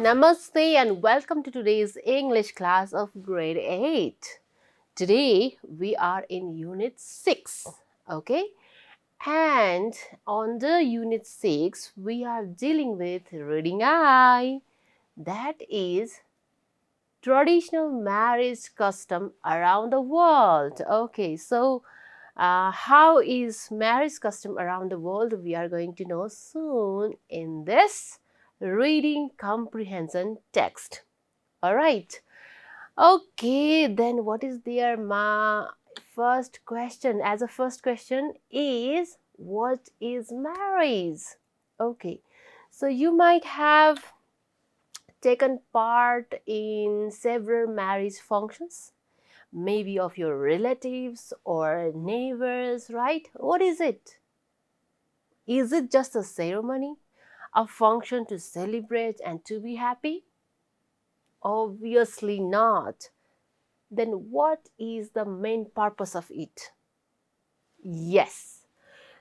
Namaste and welcome to today's English class of grade 8. Today we are in unit 6, okay? And on the unit 6 we are dealing with reading I, that is traditional marriage custom around the world. Okay, so how is marriage custom around the world? We are going to know soon in this reading comprehension text. All right. Okay, then what is there? My first question, as a first question, is what is marriage? Okay, so you might have taken part in several marriage functions, maybe of your relatives or neighbors, right? What is it? Is it just a ceremony, a function to celebrate and to be happy? Obviously not. Then what is the main purpose of it? Yes,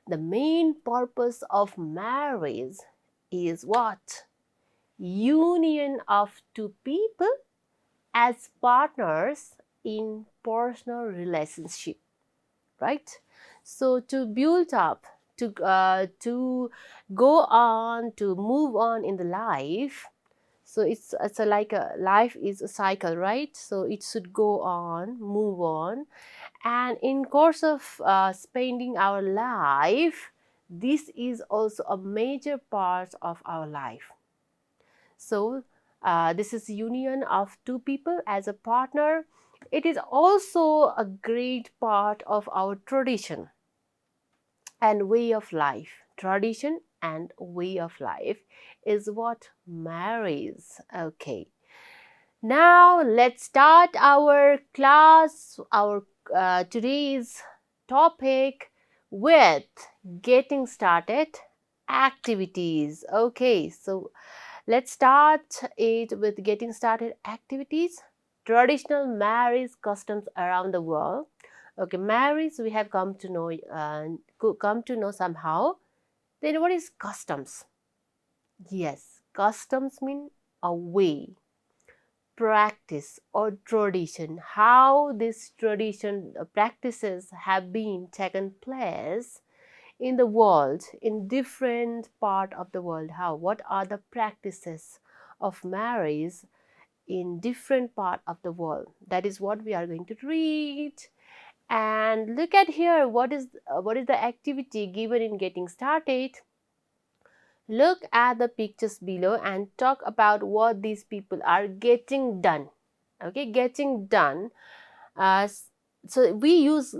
the main purpose of marriage is what? Union of two people as partners in personal relationship, right? So to build up, to go on, to move on in the life. So it's like a life is a cycle, right? So it should go on, move on, and in course of spending our life, this is also a major part of our life. So this is union of two people as a partner. It is also a great part of our tradition and way of life. Tradition and way of life is what marries. Okay. Now let's start our class, our today's topic with getting started activities. Okay, so let's start it with getting started activities. Traditional marriage customs around the world. Okay, marriage we have come to know somehow. Then what is customs? Yes, customs mean a way, practice or tradition, how these tradition practices have been taken place in the world, in different part of the world. How, what are the practices of marriage in different part of the world? That is what we are going to read. And look at here, what is the activity given in getting started? Look at the pictures below and talk about what these people are getting done. Okay, getting done. So we use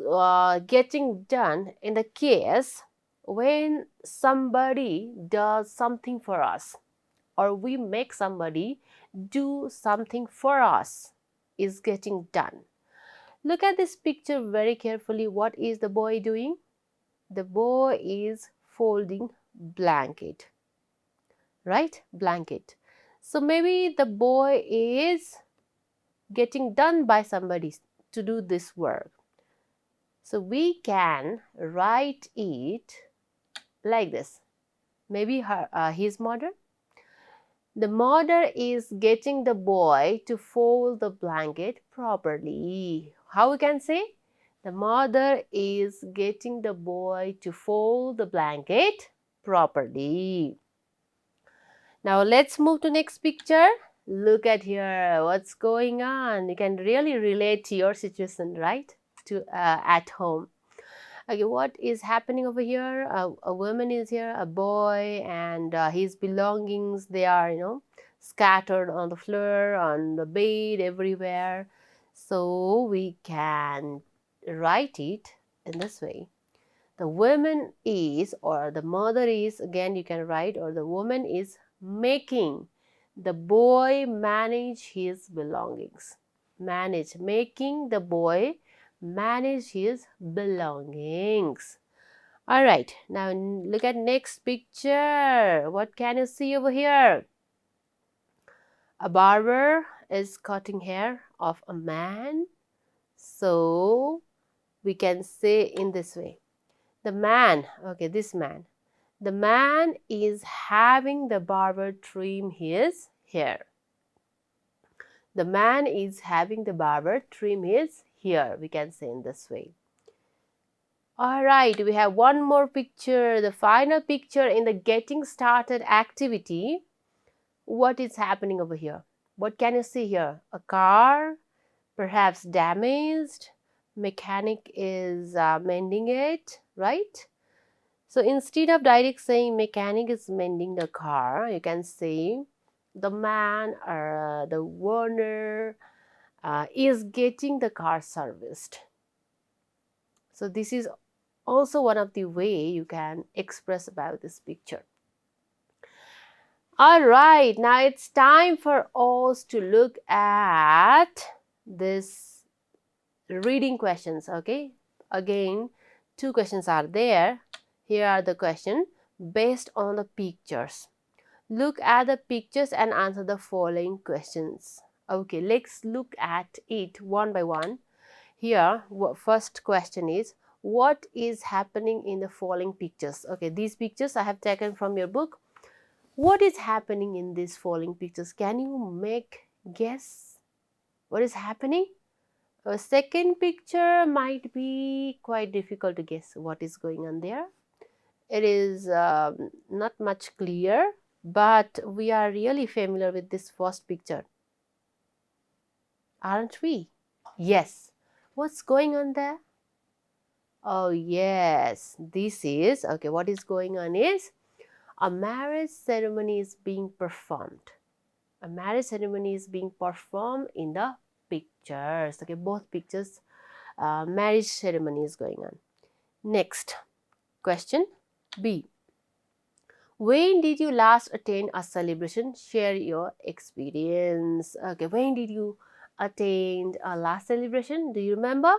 getting done in the case when somebody does something for us, or we make somebody do something for us, is getting done. Look at this picture very carefully. What is the boy doing? The boy is folding blanket, right? Blanket. So maybe the boy is getting done by somebody to do this work. So we can write it like this. Maybe his mother. The mother is getting the boy to fold the blanket properly. How we can say? The mother is getting the boy to fold the blanket properly. Now let's move to next picture. Look at here, what's going on? You can really relate to your situation, right? To at home. Okay, what is happening over here? A woman is here, a boy, and his belongings, they are, scattered on the floor, on the bed, everywhere. So we can write it in this way. The woman is, or the mother is, again you can write, or the woman is making the boy manage his belongings. Making the boy manage his belongings. All right, now look at next picture. What can you see over here? A barber is cutting hair of a man. So we can say in this way. The man, okay, this man. The man is having the barber trim his hair. The man is having the barber trim his hair, we can say in this way. Alright, we have one more picture, the final picture in the getting started activity. What is happening over here? What can you see here? A car, perhaps damaged, mechanic is mending it, right? So instead of direct saying mechanic is mending the car, you can say the man or the owner is getting the car serviced. So this is also one of the way you can express about this picture. All right, now it's time for us to look at this reading questions. Okay, again, two questions are there. Here are the questions based on the pictures. Look at the pictures and answer the following questions. Okay, let's look at it one by one. Here, first question is, what is happening in the following pictures? Okay, these pictures I have taken from your book. What is happening in these following pictures? Can you make guess what is happening? A second picture might be quite difficult to guess what is going on there. It is not much clear, but we are really familiar with this first picture, aren't we? Yes. What's going on there? Oh yes, this is, okay, what is going on is a marriage ceremony is being performed. A marriage ceremony is being performed in the pictures. Okay, both pictures, marriage ceremony is going on. Next question B. When did you last attend a celebration? Share your experience. Okay, when did you attend a last celebration? Do you remember?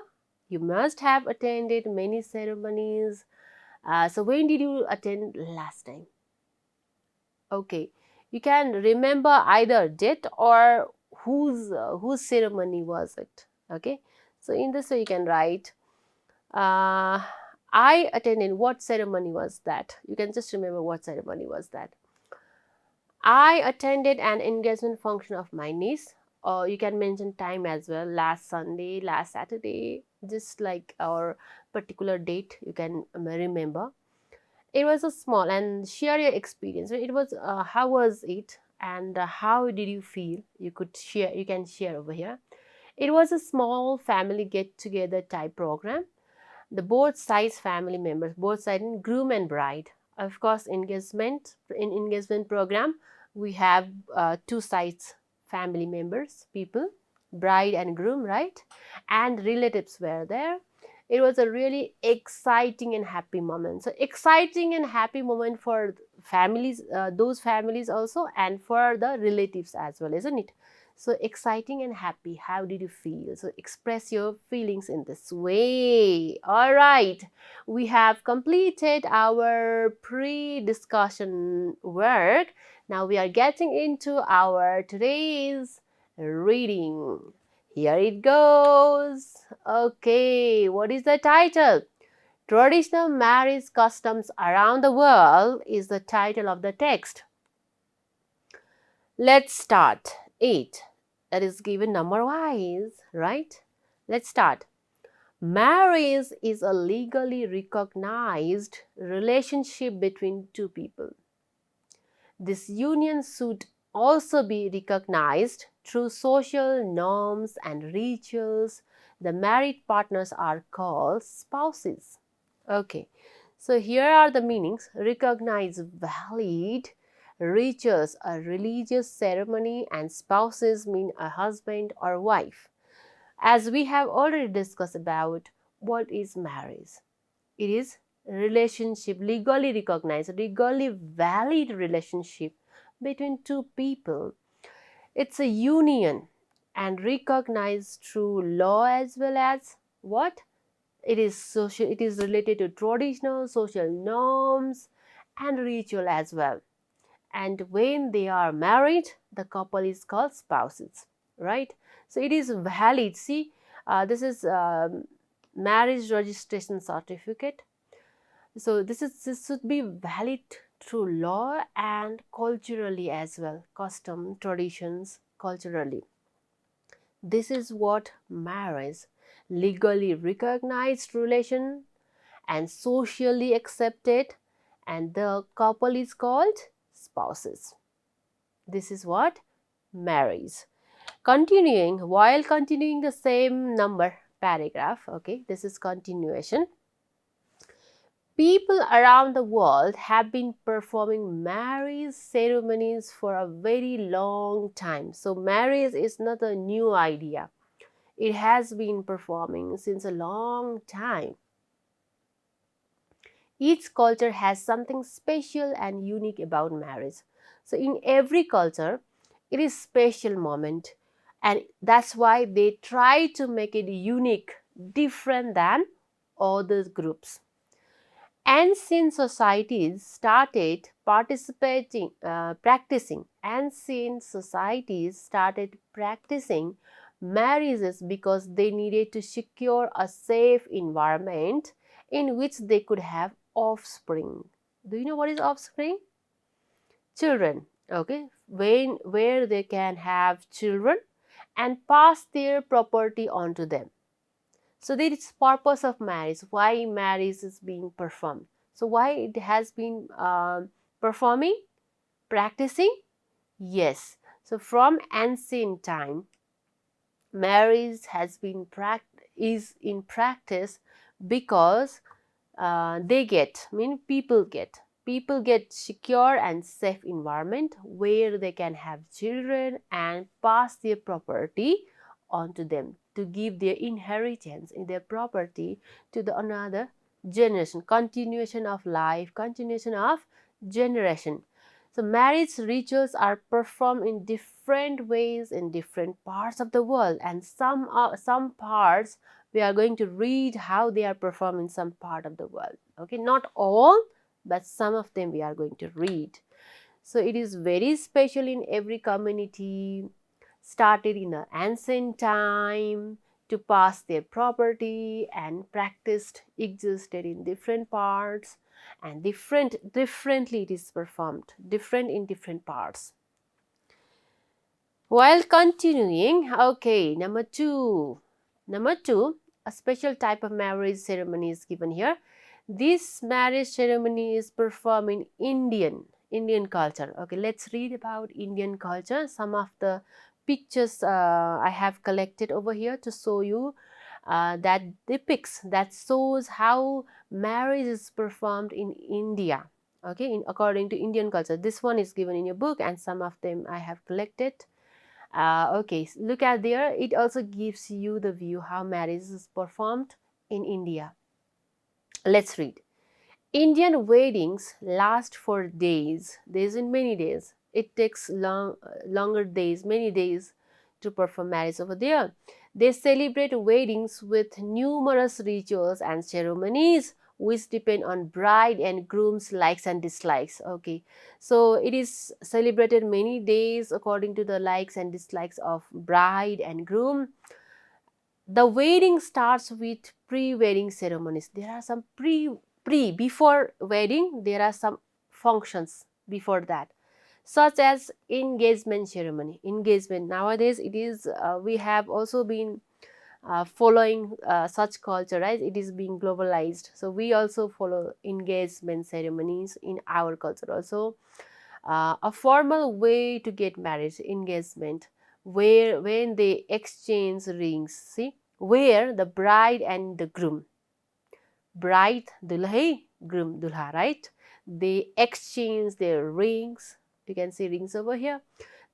You must have attended many ceremonies. So when did you attend last time? Okay, you can remember either date or whose ceremony was it. Okay, so in this way you can write, I attended, what ceremony was that? You can just remember what ceremony was that. I attended an engagement function of my niece, or you can mention time as well, last Sunday, last Saturday, just like our particular date you can remember. It was a small, and share your experience. It was how was it and how did you feel? You could share, you can share over here. It was a small family get together type program. The both sides family members, both sides, groom and bride. Of course, engagement, in engagement program we have two sides family members, people, bride and groom, right? And relatives were there. It was a really exciting and happy moment. So exciting and happy moment for families, those families also, and for the relatives as well, isn't it? So exciting and happy, how did you feel? So express your feelings in this way. All right, we have completed our pre-discussion work. Now we are getting into our today's reading. Here it goes. Okay, what is the title? Traditional marriage customs around the world is the title of the text. Let's start. 8. That is given number wise, right? Let's start. Marriage is a legally recognized relationship between two people. This union should also be recognized through social norms and rituals. The married partners are called spouses. Okay, so here are the meanings. Recognize, valid, rituals, a religious ceremony, and spouses mean a husband or wife. As we have already discussed about what is marriage. It is relationship, legally recognized, legally valid relationship between two people. It's a union and recognized through law as well as what? It is social, it is related to traditional social norms and ritual as well. And when they are married, the couple is called spouses, right? So it is valid. See, this is marriage registration certificate. So this should be valid through law and culturally as well, custom, traditions, culturally. This is what marriage, legally recognized relation and socially accepted, and the couple is called spouses. This is what marriage. While continuing the same number paragraph, okay, this is continuation. People around the world have been performing marriage ceremonies for a very long time. So marriage is not a new idea. It has been performing since a long time. Each culture has something special and unique about marriage. So in every culture, it is special moment, and that's why they try to make it unique, different than other groups. Ancient societies started practicing marriages because they needed to secure a safe environment in which they could have offspring. Do you know what is offspring? Children. Okay, where they can have children and pass their property on to them. So there is purpose of marriage, why marriage is being performed. So why it has been performing, practicing? Yes. So from ancient time, marriage is in practice because people get secure and safe environment where they can have children and pass their property onto them to give their inheritance in their property to the another generation, continuation of life, continuation of generation. So marriage rituals are performed in different ways in different parts of the world, and some parts we are going to read how they are performed in some part of the world. Okay, not all, but some of them we are going to read. So it is very special in every community, started in the ancient time to pass their property, and practiced existed in different parts, and differently it is performed, different in different parts. While continuing, okay, number two, a special type of marriage ceremony is given here. This marriage ceremony is performed in Indian culture. Okay, let's read about Indian culture. Some of the pictures I have collected over here to show you that shows how marriage is performed in India. Okay, according to Indian culture. This one is given in your book, and some of them I have collected. Okay, look at there. It also gives you the view how marriage is performed in India. Let's read. Indian weddings last for days in many days. It takes longer days, many days to perform marriage over there. They celebrate weddings with numerous rituals and ceremonies which depend on bride and groom's likes and dislikes. Okay, so it is celebrated many days according to the likes and dislikes of bride and groom. The wedding starts with pre-wedding ceremonies. There are some before wedding, there are some functions before that, such as engagement ceremony. Engagement nowadays, it is we have also been following such culture, right? It is being globalized, so we also follow engagement ceremonies in our culture also. A formal way to get married, engagement, where when they exchange rings, see, where the bride and the groom, bride dulhai, groom dulha, right, they exchange their rings. You can see rings over here.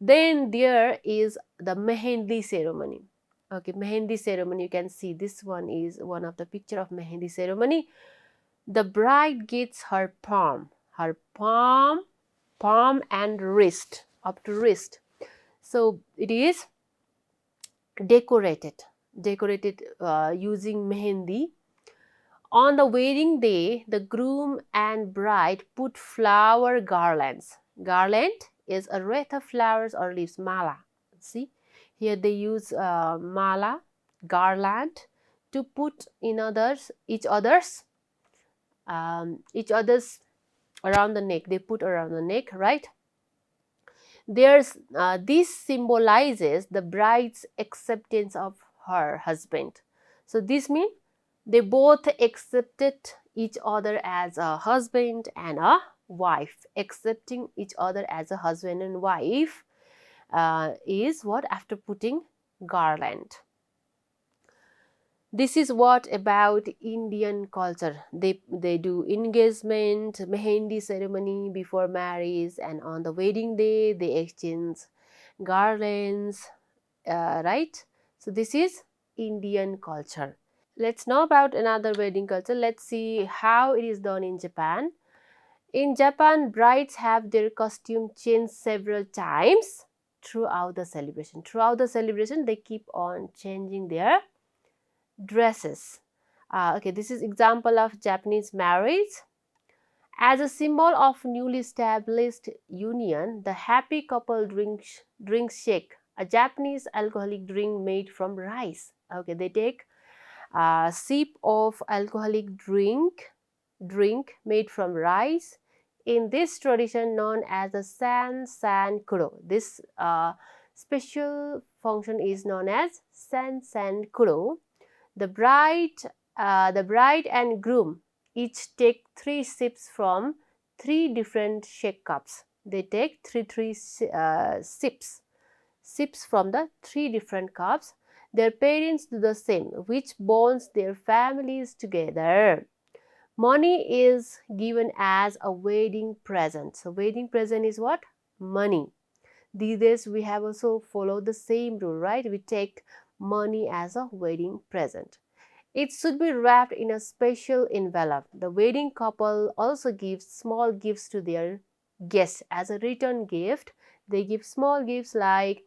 Then there is the mehendi ceremony. Okay, mehendi ceremony, you can see this one is one of the picture of mehendi ceremony. The bride gets her palm and wrist, up to wrist. So it is decorated using mehendi. On the wedding day, the groom and bride put flower garlands. Garland is a wreath of flowers or leaves, mala. See, here they use mala, garland, to put in each other's around the neck. They put around the neck, right? This symbolizes the bride's acceptance of her husband. So this means they both accepted each other as a husband and a wife. Accepting each other as a husband and wife is what after putting garland. This is what about Indian culture. They do engagement, mehendi ceremony before marriage, and on the wedding day they exchange garlands, right? So this is Indian culture. Let's know about another wedding culture. Let's see how it is done in Japan. In Japan, brides have their costume changed several times throughout the celebration. Throughout the celebration, they keep on changing their dresses. Okay, this is example of Japanese marriage. As a symbol of newly established union, the happy couple drinks shake, a Japanese alcoholic drink made from rice. Okay, they take a sip of alcoholic drink made from rice. In this tradition known as the san kuro, this special function is known as san kuro. The bride and groom each take 3 sips from 3 different shake cups. They take three sips from the 3 different cups. Their parents do the same, which bonds their families together. Money is given as a wedding present. So wedding present is what? Money. These days we have also followed the same rule, right? We take money as a wedding present. It should be wrapped in a special envelope. The wedding couple also gives small gifts to their guests as a return gift. They give small gifts like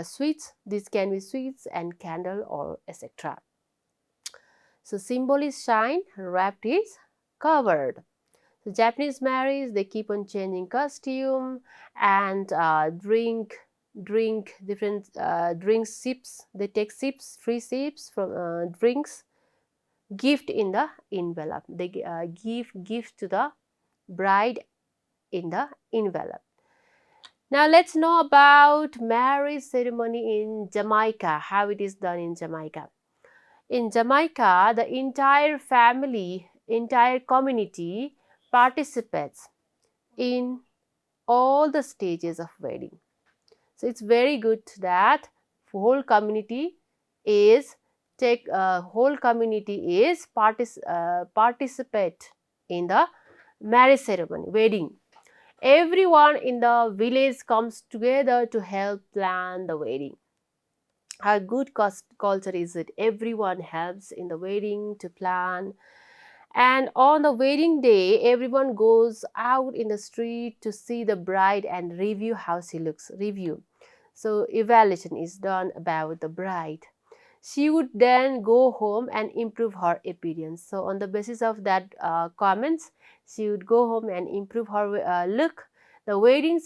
sweets. This can be sweets and candle or etc. So symbol is shine, wrapped is covered. So Japanese marriage, they keep on changing costume and drink different drink sips. They take sips, 3 sips from drinks. Gift in the envelope. They give gift to the bride in the envelope. Now let's know about marriage ceremony in Jamaica. How it is done in Jamaica. In Jamaica, the entire family, entire community participates in all the stages of wedding. So it's very good that whole community is participate in the marriage ceremony, wedding. Everyone in the village comes together to help plan the wedding. How good culture is it? Everyone helps in the wedding to plan. And on the wedding day, everyone goes out in the street to see the bride and review how she looks. Review. So evaluation is done about the bride. She would then go home and improve her appearance. So on the basis of that comments, she would go home and improve her look. The wedding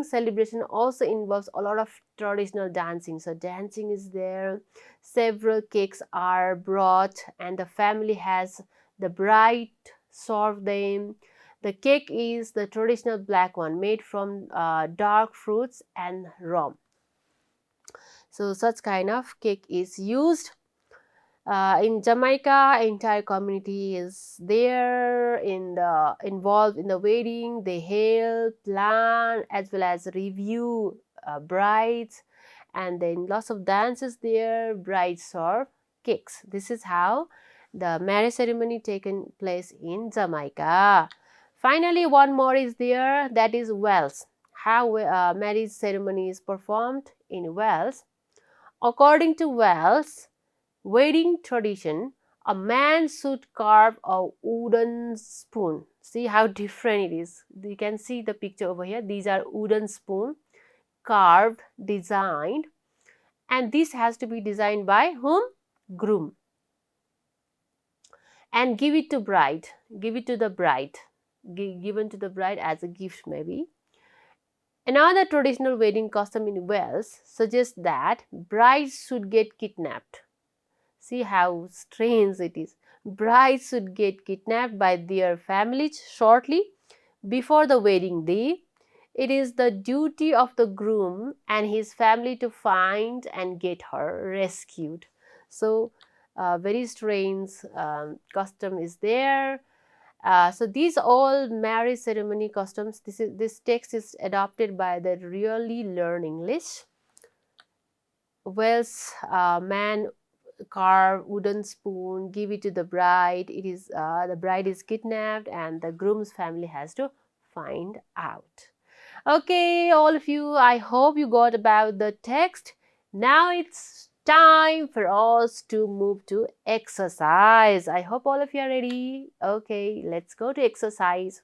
celebration also involves a lot of traditional dancing. So dancing is there. Several cakes are brought, and the family has the bride serve them. The cake is the traditional black one made from dark fruits and rum. So such kind of cake is used. In Jamaica, entire community is there involved in the wedding. They help plan as well as review brides, and then lots of dances there. Brides serve cakes. This is how the marriage ceremony taken place in Jamaica. Finally, one more is there, that is Wales. How marriage ceremony is performed in Wales. According to Wales wedding tradition, a man should carve a wooden spoon. See how different it is. You can see the picture over here. These are wooden spoon, carved, designed, and this has to be designed by whom? Groom. And give it to bride. Give it to the bride. Given to the bride as a gift maybe. Another traditional wedding custom in Wales suggests that brides should get kidnapped. See how strange it is. Brides should get kidnapped by their families shortly before the wedding day. It is the duty of the groom and his family to find and get her rescued. So, very strange custom is there. So these all marriage ceremony customs. This text is adopted by the Really Learn English. Welsh man carve wooden spoon, give it to the bride. It is the bride is kidnapped, and the groom's family has to find out. Okay, all of you, I hope you got about the text. Now it's time for us to move to exercise. I hope all of you are ready. Okay, let's go to exercise.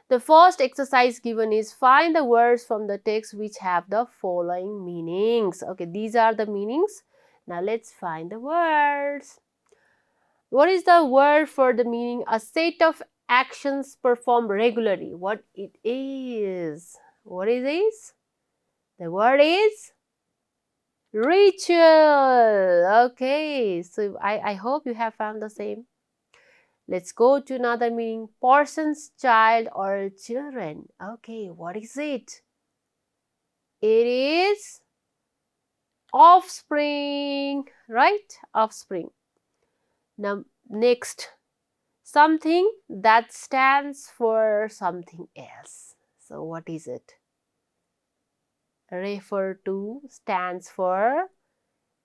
The first exercise given is find the words from the text which have the following meanings. Okay, these are the meanings. Now let's find the words. What is the word for the meaning? A set of actions performed regularly. What it is? What it is? The word is ritual. Okay, so I hope you have found the same. Let's go to another meaning. Person's child or children. Okay, what is it? It is offspring, right? Offspring. Now, next, something that stands for something else. So, what is it? Refer to, stands for.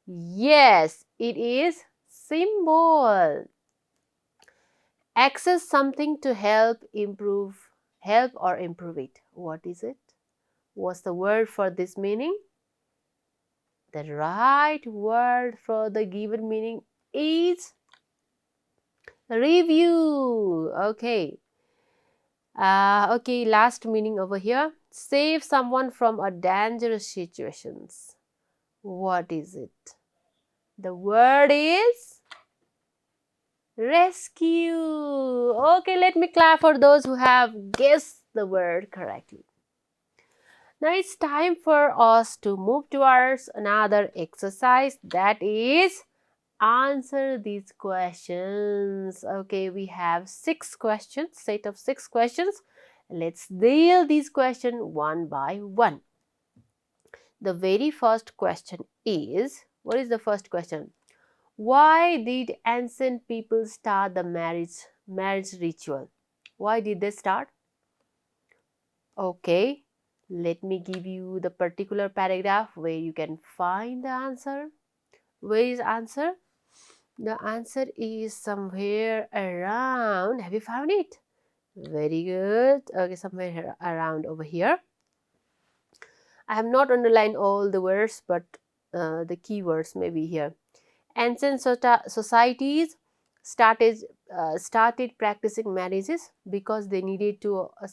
Yes, it is symbol. Access something to help or improve it. What is it? What's the word for this meaning? The right word for the given meaning is review. Okay. Okay, last meaning over here. Save someone from a dangerous situations. What is it? The word is rescue. Okay, let me clap for those who have guessed the word correctly. Now it's time for us to move towards another exercise, that is answer these questions. Okay, we have 6 questions, set of 6 questions. Let's deal these questions one by one. The very first question is, what is the first question? Why did ancient people start the marriage ritual? Why did they start? Okay, let me give you the particular paragraph where you can find the answer. Where is answer? The answer is somewhere around. Have you found it? Very good. Okay, somewhere around over here. I have not underlined all the words, but the keywords may be here. Ancient societies started practicing marriages because they needed to a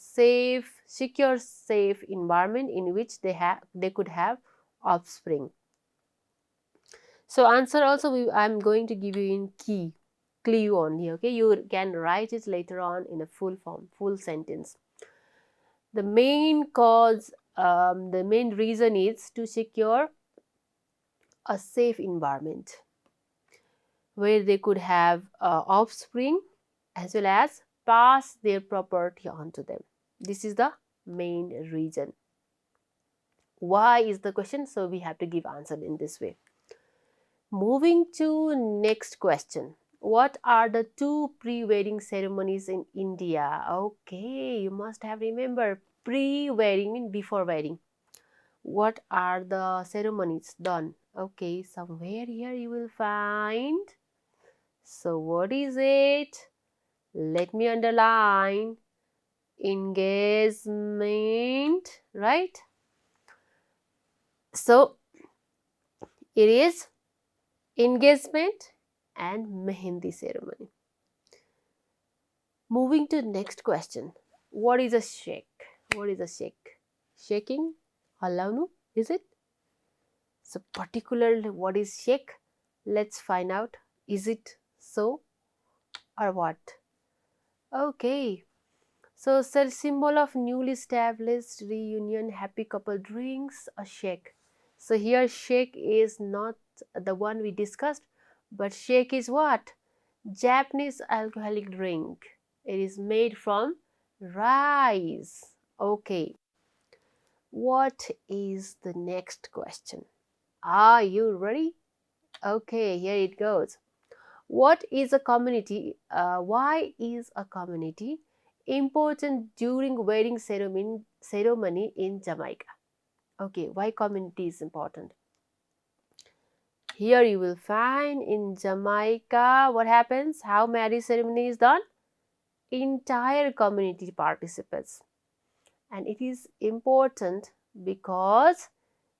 secure, safe environment in which they could have offspring. So answer also I am going to give you in clue only. Okay, you can write it later on in a full form, full sentence. The main cause, the main reason is to secure a safe environment where they could have offspring as well as pass their property on to them. This is the main reason. Why is the question? So we have to give answer in this way. Moving to next question. What are the 2 pre-wedding ceremonies in India? Okay, you must have remembered pre-wedding means before wedding. What are the ceremonies done? Okay, somewhere here you will find. So what is it? Let me underline. Engagement, right? So it is engagement and mehendi ceremony. Moving to next question. What is a shake? What is a shake? Shaking? Halanu? Is it? So particularly what is shake? Let's find out. Is it so or what? Okay. So symbol of newly established reunion, happy couple drinks a shake. So here shake is not the one we discussed, but shake is what? Japanese alcoholic drink. It is made from rice. Okay, what is the next question? Are you ready? Okay, here it goes. What is a community? Why is a community important during wedding ceremony in Jamaica? Okay, why community is important? Here you will find in Jamaica what happens, how marriage ceremony is done. Entire community participates, and it is important because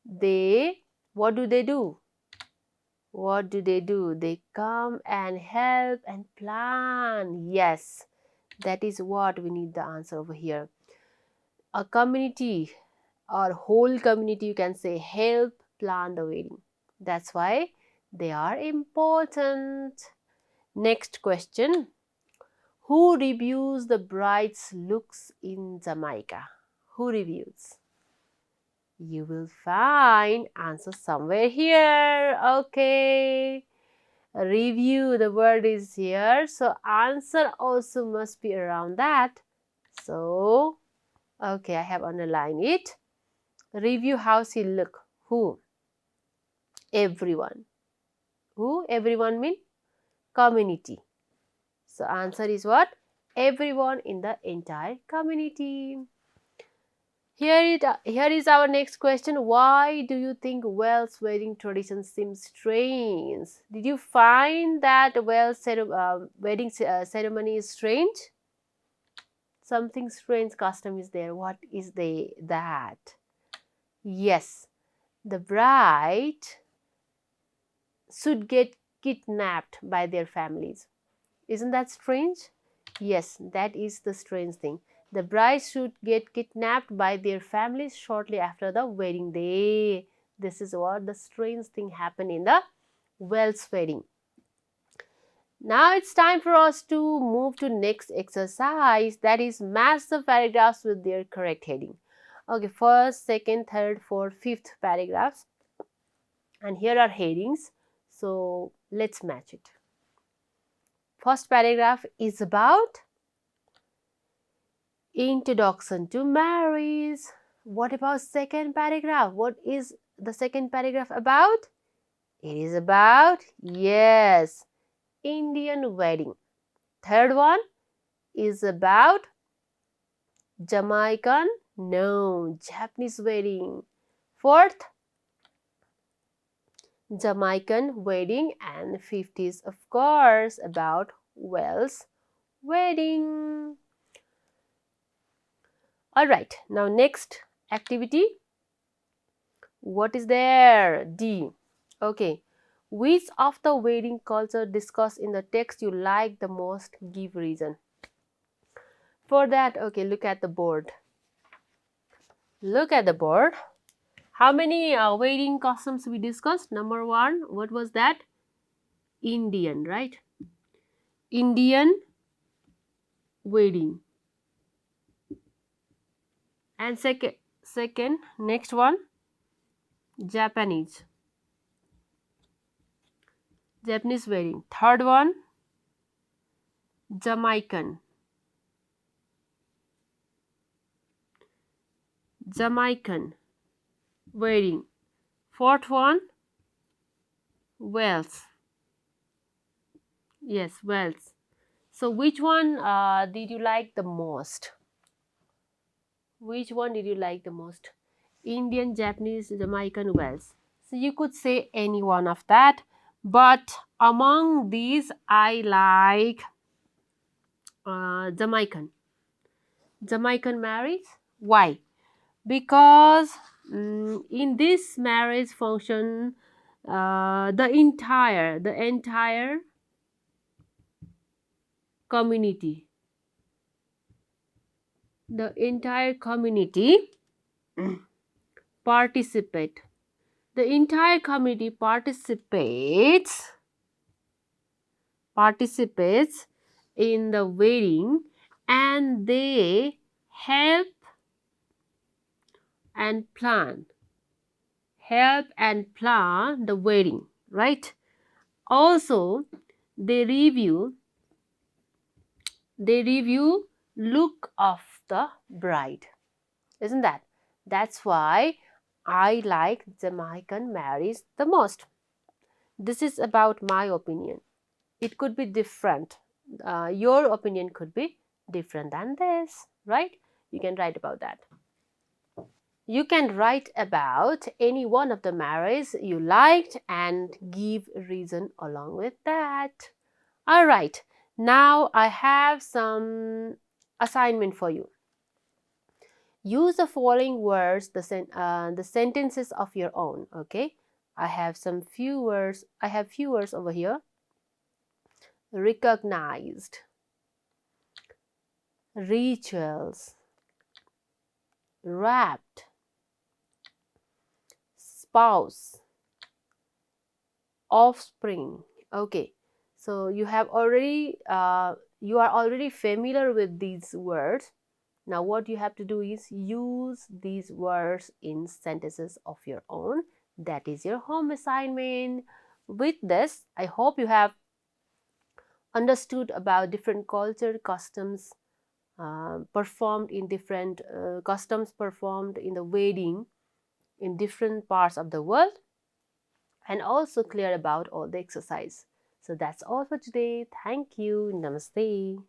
they, what do they do? What do they do? They come and help and plan. Yes, that is what we need the answer over here. A community or whole community, you can say, help plan the wedding. That's why they are important. Next question. Who reviews the bride's looks in Jamaica? Who reviews? You will find answer somewhere here. Okay. Review, the word is here. So answer also must be around that. So, okay, I have underlined it. Review how she look. Who? Everyone. Who? Everyone mean community. So answer is what? Everyone in the entire community. Here is our next question. Why do you think Wales wedding tradition seems strange? Did you find that Wales wedding ceremony is strange? Something strange custom is there. What is that? Yes, the bride should get kidnapped by their families. Isn't that strange? Yes, that is the strange thing. The bride should get kidnapped by their families shortly after the wedding day. This is what the strange thing happened in the Welsh wedding. Now it's time for us to move to next exercise, that is match the paragraphs with their correct heading. Okay, first, second, third, fourth, fifth paragraphs, and here are headings. So let's match it. First paragraph is about introduction to marriage. What about second paragraph? What is the second paragraph about? It is about, yes, Indian wedding. Third one is about Jamaican, no, Japanese wedding. Fourth, Jamaican wedding, and fifth is of course about Wales wedding. Alright, now next activity. What is there? D. Okay. Which of the wedding culture discussed in the text you like the most? Give reason. For that, okay, look at the board. Look at the board. How many wedding customs we discussed? Number one, what was that? Indian, right? Indian wedding. And second, next one, Japanese wedding. Third one, Jamaican wedding. Fourth one, Wales. Yes, Wales. So which one did you like the most? Which one did you like the most? Indian, Japanese, Jamaican, Wales. So you could say any one of that. But among these, I like Jamaican marriage. Why? Because in this marriage function, the entire community, participate. The entire community participates in the wedding, and they help and plan the wedding, right? Also, they review look of the bride. isn't that? That's why I like Jamaican marriages the most. This is about my opinion. It could be different. Your opinion could be different than this, right? You can write about that. You can write about any one of the marriages you liked and give reason along with that. All right. Now I have some assignment for you. Use the following words, the sentences of your own. Okay. I have few words over here. Recognized, rituals, wrapped, spouse, offspring. Okay, so you are already familiar with these words. Now what you have to do is use these words in sentences of your own. That is your home assignment. With this, I hope you have understood about different culture, customs, performed in different customs performed in the wedding in different parts of the world, and also clear about all the exercise. So that's all for today. Thank you. Namaste.